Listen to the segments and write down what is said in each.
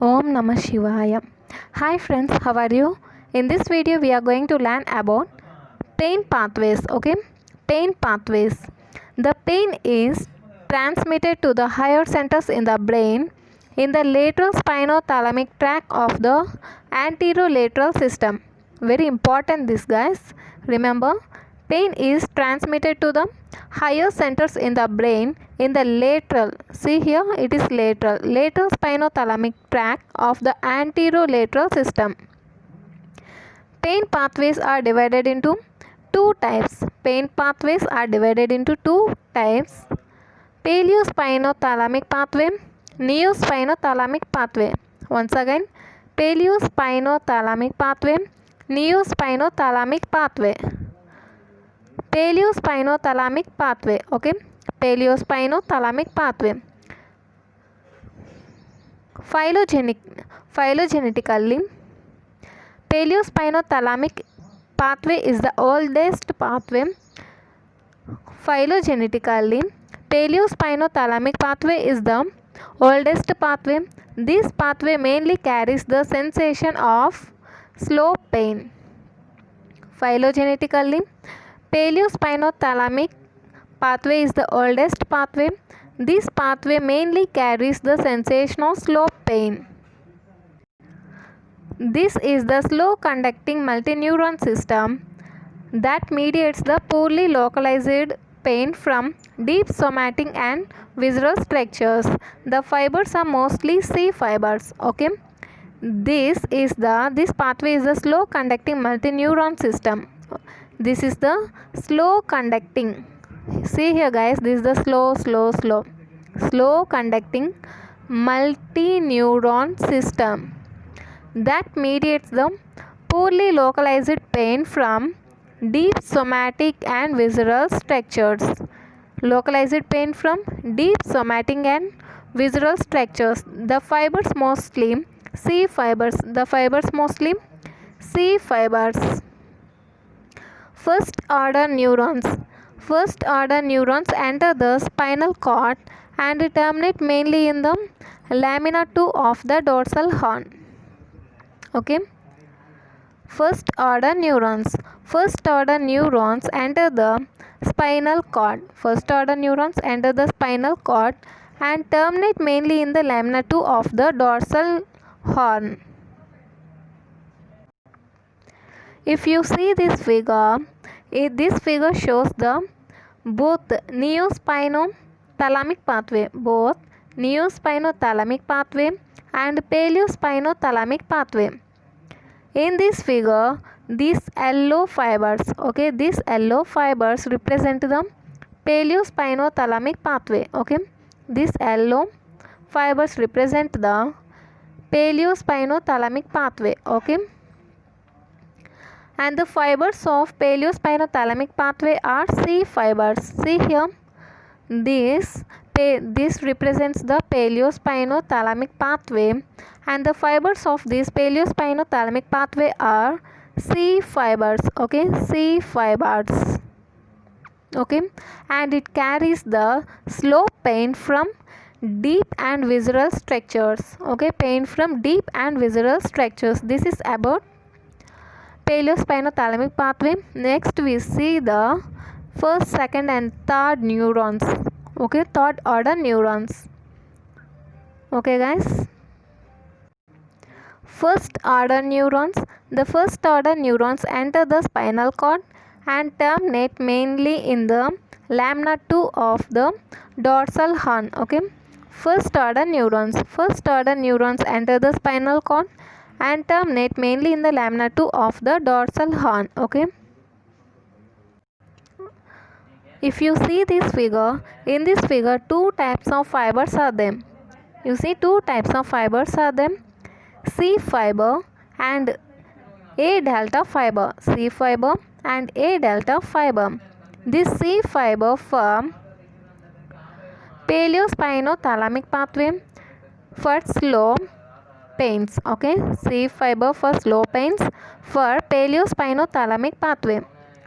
Om Namah Shivaya. Hi friends, how are you? In this video we are going to learn about pain pathways. Okay, pain pathways. The pain is transmitted to the higher centers in the brain in the lateral spinothalamic tract of the anterolateral system. Very important this, guys. Remember, pain is transmitted to the higher centers in the brain in the lateral, see here it is lateral spinothalamic tract of the anterolateral system. Pain pathways are divided into two types. Pain pathways are divided into two types: paleospinothalamic pathway, neospinothalamic pathway. Once again, paleospinothalamic pathway, neospinothalamic pathway. Paleospinothalamic pathway. Okay, paleospinothalamic pathway. Phylogenetically, paleospinothalamic pathway is the oldest pathway. Phylogenetically, paleospinothalamic pathway is the oldest pathway. This pathway mainly carries the sensation of slow pain. Phylogenetically, paleospinothalamic pathway is the oldest pathway. This pathway mainly carries the sensation of slow pain. This is the slow conducting multineuron system that mediates the poorly localized pain from deep somatic and visceral structures. The fibers are mostly C fibers. Okay, this pathway is the slow conducting multineuron system. This is the slow conducting. See here, guys, this is the slow conducting multineuron system that mediates the poorly localized pain from deep somatic and visceral structures. Localized pain from deep somatic and visceral structures. The fibers mostly C fibers. First order neurons. First order neurons enter the spinal cord and terminate mainly in the lamina 2 of the dorsal horn. Okay, first order neurons enter the spinal cord. First order neurons enter the spinal cord and terminate mainly in the lamina 2 of the dorsal horn. If you see this figure, this figure shows the both neospinothalamic pathway and paleospinothalamic pathway. In this figure, these yellow fibers represent the paleospinothalamic pathway. Okay, these yellow fibers represent the paleospinothalamic pathway. Okay, and the fibers of paleospinothalamic pathway are C fibers. See here, this represents the paleospinothalamic pathway, and the fibers of this paleospinothalamic pathway are C fibers. Okay, C fibers. Okay, and it carries the slow pain from deep and visceral structures. Okay, pain from deep and visceral structures. This is about paleospinothalamic pathway. Next we see the first, second and third neurons. Okay, third order neurons. Okay, guys, first order neurons. The first order neurons enter the spinal cord and terminate mainly in the lamina 2 of the dorsal horn. Okay, first order neurons enter the spinal cord and terminate mainly in the lamina 2 of the dorsal horn. Okay, if you see this figure, in this figure two types of fibers are there. You see two types of fibers are there: C fiber and A delta fiber. C fiber and A delta fiber. This C fiber form paleospinothalamic pathway for slow pains. Okay, C fiber for slow pains for paleospinothalamic pathway.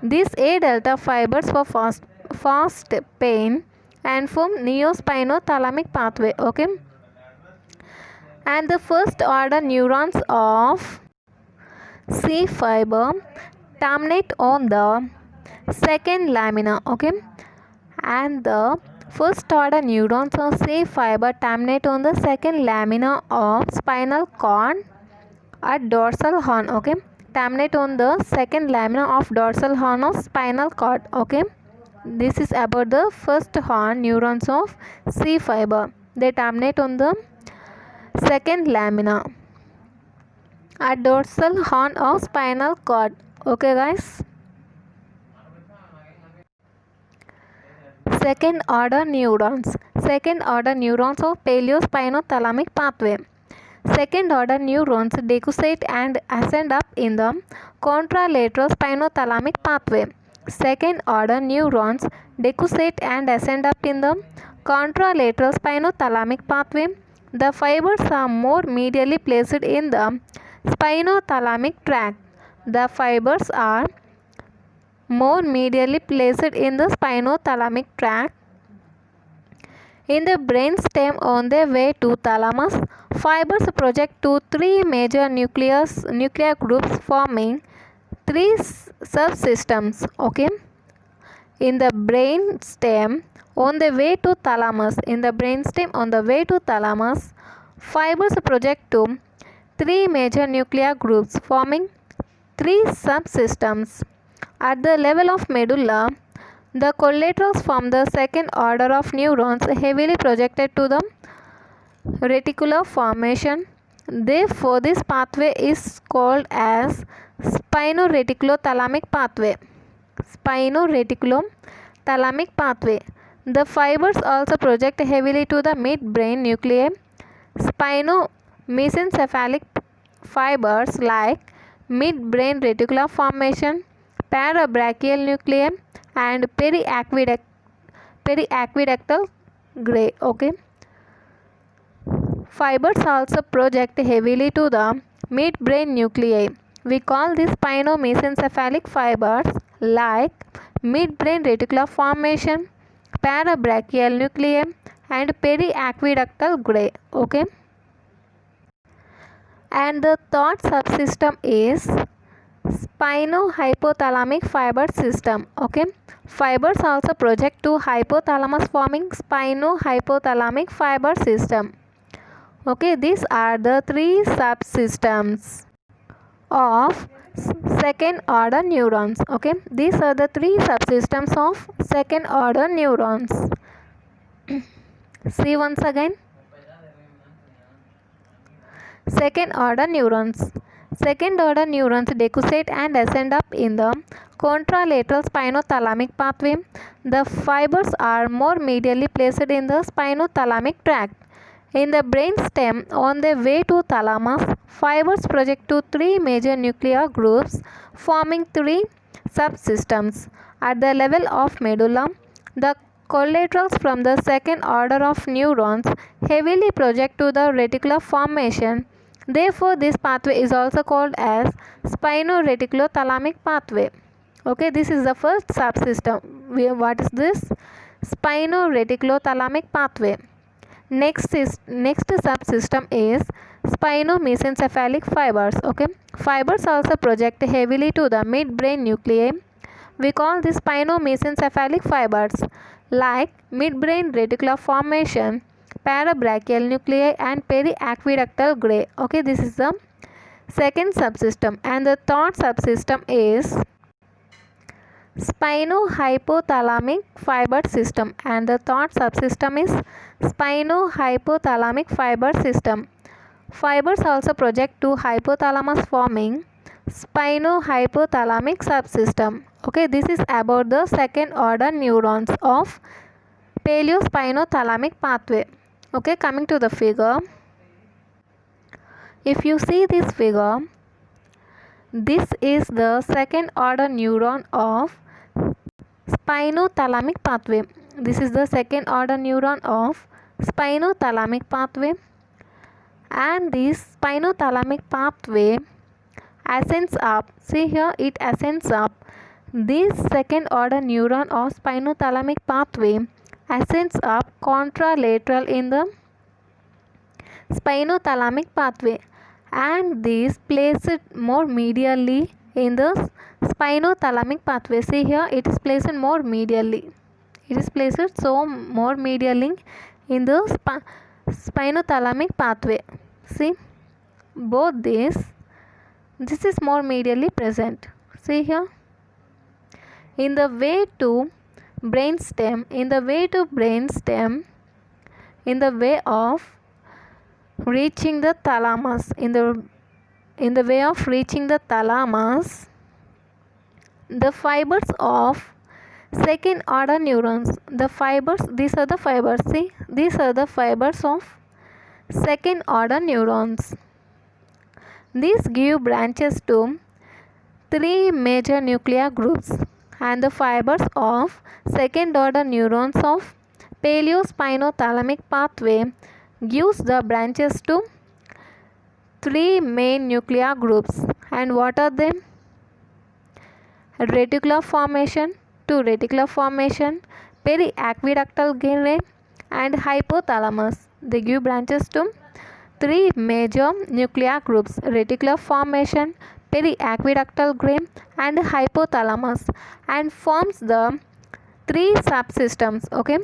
These A delta fibers for fast pain and from neospinothalamic pathway. Okay, and the first order neurons of C fiber terminate on the second lamina. Okay, and the first order neurons of C fiber terminate on the second lamina of spinal cord at dorsal horn. Okay, terminate on the second lamina of dorsal horn of spinal cord. Okay, this is about the first horn neurons of C fiber. They terminate on the second lamina at dorsal horn of spinal cord. Okay guys, second order neurons. Second order neurons of paleospinothalamic pathway. Second order neurons decussate and ascend up in the contralateral spinothalamic pathway. Second order neurons decussate and ascend up in the contralateral spinothalamic pathway. The fibers are more medially placed in the spinothalamic tract. The fibers are more medially placed in the spinothalamic tract. In the brainstem on their way to thalamus, fibers project to three major nuclear groups forming three subsystems. Okay, in the brainstem on the way to thalamus, fibers project to three major nuclear groups forming three subsystems. At the level of medulla, the collaterals form the second order of neurons heavily projected to the reticular formation. Therefore, this pathway is called as spinoreticulothalamic pathway. Spinoreticulothalamic pathway. The fibers also project heavily to the midbrain nuclei. Spinomesencephalic fibers like midbrain reticular formation, parabrachial nuclei, and periaqueductal gray. Okay, fibers also project heavily to the midbrain nuclei. We call these spinomesencephalic fibers like midbrain reticular formation, parabrachial nuclei, and periaqueductal gray. Okay, and the third subsystem is spinohypothalamic fiber system. Okay, fibers also project to hypothalamus forming spinohypothalamic fiber system. Okay, these are the three subsystems of second order neurons. Okay, these are the three subsystems of second order neurons. See once again. Second order neurons. Second order neurons decussate and ascend up in the contralateral spinothalamic pathway. The fibers are more medially placed in the spinothalamic tract. In the brainstem on their way to thalamus, fibers project to three major nuclear groups forming three subsystems. At the level of medulla, the collaterals from the second order of neurons heavily project to the reticular formation. Therefore, this pathway is also called as spinoreticulothalamic pathway. Okay, this is the first subsystem. What is this? Spinoreticulothalamic pathway. Next subsystem is spinomesencephalic fibers. Okay, fibers also project heavily to the midbrain nuclei. We call these spinomesencephalic fibers like midbrain reticular formation, parabrachial nuclei, and periaqueductal gray. Okay, this is the second subsystem, and the third subsystem is spinohypothalamic fiber system, and the third subsystem is spinohypothalamic fiber system. Fibers also project to hypothalamus forming spinohypothalamic subsystem. Okay, this is about the second order neurons of paleospinothalamic pathway. Okay, coming to the figure. If you see this figure, this is the second order neuron of spinothalamic pathway. This is the second order neuron of spinothalamic pathway, and this spinothalamic pathway ascends up. See here, it ascends up. This second order neuron of spinothalamic pathway ascends up contralateral in the spinothalamic pathway, and this placed more medially in the spinothalamic pathway. See here, it is placed more medially. It is placed so more medially in the spinothalamic pathway. See, both this is more medially present. See here, in the way to brainstem, in the way of reaching the thalamus, in the way of reaching the thalamus, the fibers of second order neurons, the fibers, these are the fibers, see, these are the fibers of second order neurons. These give branches to three major nuclear groups, and the fibers of second order neurons of paleospinothalamic pathway gives the branches to three main nuclear groups. And what are they? Reticular formation, to reticular formation, periaqueductal gray, and hypothalamus. They give branches to three major nuclear groups: reticular formation, periaqueductal gray, and hypothalamus, and forms the three subsystems. Okay,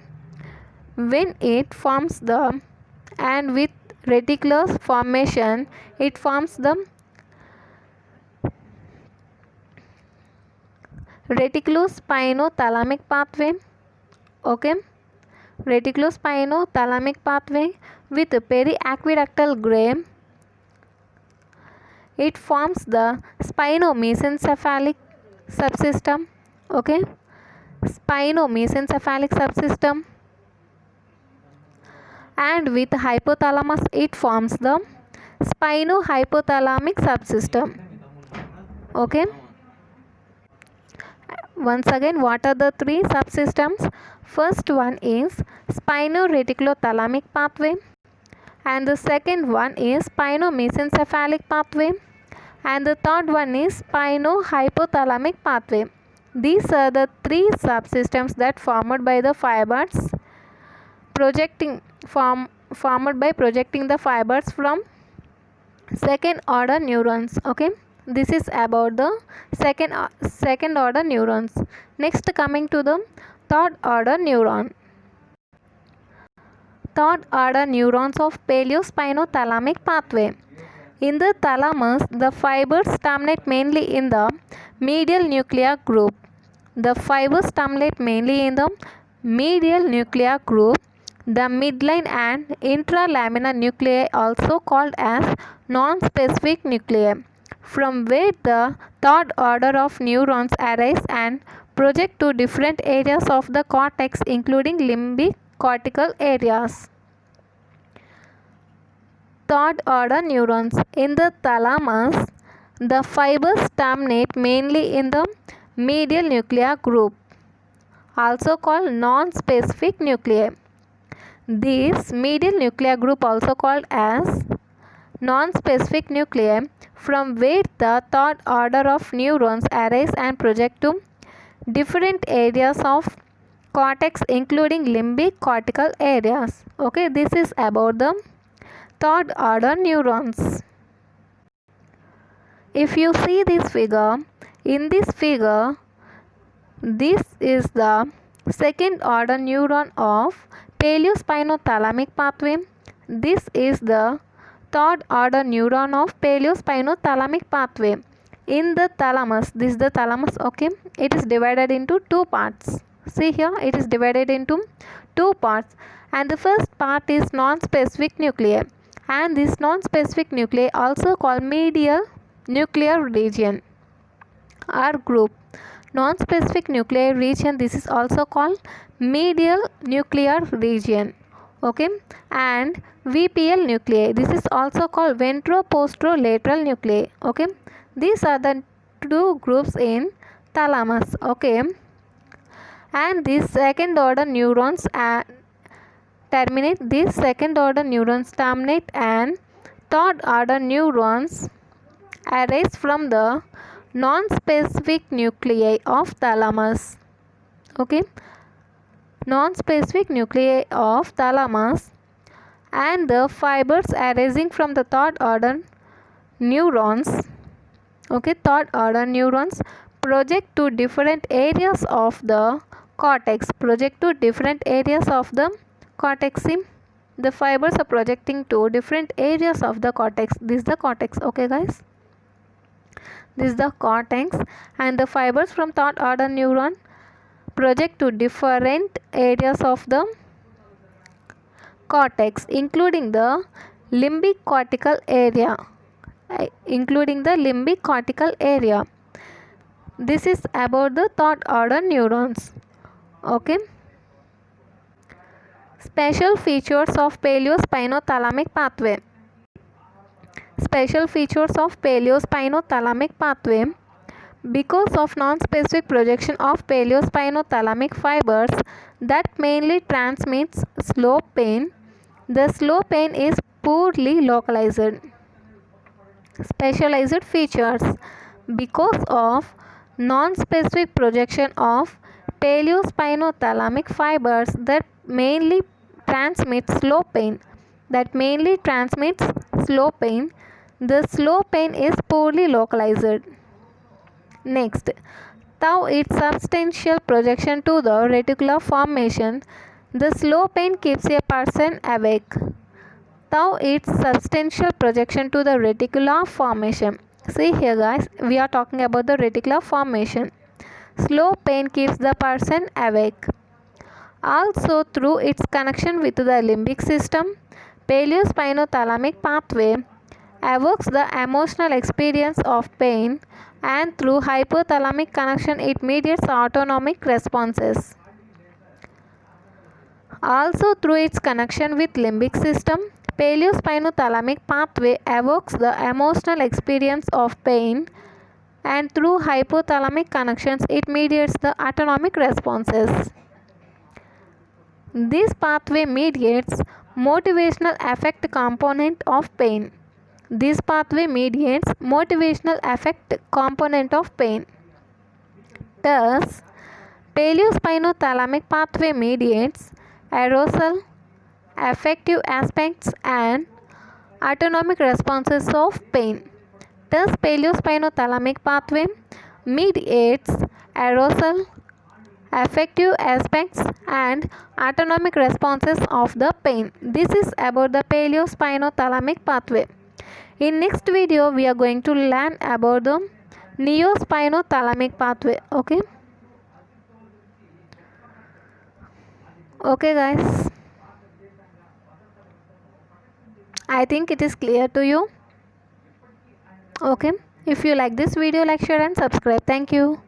when it forms the, and with reticular formation, it forms the reticulospinothalamic pathway. Okay, reticulospinothalamic pathway with periaqueductal gray, it forms the spinomesencephalic subsystem. Okay, spinomesencephalic subsystem, and with hypothalamus it forms the spinohypothalamic subsystem. Okay, once again, what are the three subsystems? First one is spinoreticulothalamic pathway, and the second one is spinomesencephalic pathway, and the third one is spinohypothalamic pathway. These are the three subsystems that formed by the fibers formed by projecting the fibers from second order neurons. Okay, this is about the second order neurons. Next, coming to the third order neuron. Third order neurons of paleospinothalamic pathway. In the thalamus, the fibers terminate mainly in the medial nuclear group. The fibers terminate mainly in the medial nuclear group. The midline and intralaminar nuclei, also called as non-specific nuclei, from where the third order of neurons arise and project to different areas of the cortex, including limbic cortical areas. Third order neurons. In the thalamus, the fibers terminate mainly in the medial nuclear group, also called non-specific nuclei. This medial nuclear group, also called as non-specific nuclei, from where the third order of neurons arise and project to different areas of cortex, including limbic cortical areas. Okay, this is about the third order neurons. If you see this figure, in this figure, this is the second order neuron of paleospinothalamic pathway. This is the third order neuron of paleospinothalamic pathway. In the thalamus, this is the thalamus. Okay, it is divided into two parts. See here, it is divided into two parts, and the first part is non-specific nuclei, and this non-specific nuclei, also called medial nuclear region or group. Non-specific nuclear region, this is also called medial nuclear region. Okay, and VPL nuclei, this is also called ventroposterolateral nuclei. Okay, these are the two groups in thalamus. Okay, and these second order neurons terminate, these second order neurons terminate, and third order neurons arise from the non-specific nuclei of thalamus. Okay, non-specific nuclei of thalamus and the fibers arising from the third order neurons, okay, third order neurons project to different areas of the cortex, project to different areas of the cortex. See, the fibers are projecting to different areas of the cortex. This is the cortex, okay guys, this is the cortex, and the fibers from third order neuron project to different areas of the cortex, including the limbic cortical area, including the limbic cortical area. This is about the third order neurons, okay. Special features of paleospinothalamic pathway. Special features of paleospinothalamic pathway. Because of non-specific projection of paleospinothalamic fibers that mainly transmits slow pain, the slow pain is poorly localized. Specialized features. Because of non-specific projection of paleospinothalamic fibers that mainly transmits slow pain, the slow pain is poorly localized. Next, tau its substantial projection to the reticular formation. The slow pain keeps a person awake. Tau its substantial projection to the reticular formation. See here guys, we are talking about the reticular formation. Slow pain keeps the person awake. Also, through its connection with the limbic system, paleospinothalamic pathway evokes the emotional experience of pain, and through hypothalamic connection it mediates autonomic responses. Also, through its connection with limbic system, paleospinothalamic pathway evokes the emotional experience of pain, and through hypothalamic connections it mediates the autonomic responses. This pathway mediates motivational affect component of pain. This pathway mediates motivational affect component of pain. Thus, paleospinothalamic pathway mediates arousal, affective aspects, and autonomic responses of pain. Thus, paleospinothalamic pathway mediates arousal, affective aspects, and autonomic responses of the pain. This is about the paleospinothalamic pathway. In next video, we are going to learn about the neospinothalamic pathway. Okay. Okay guys, I think it is clear to you. Okay, if you like this video, like, share and subscribe. Thank you.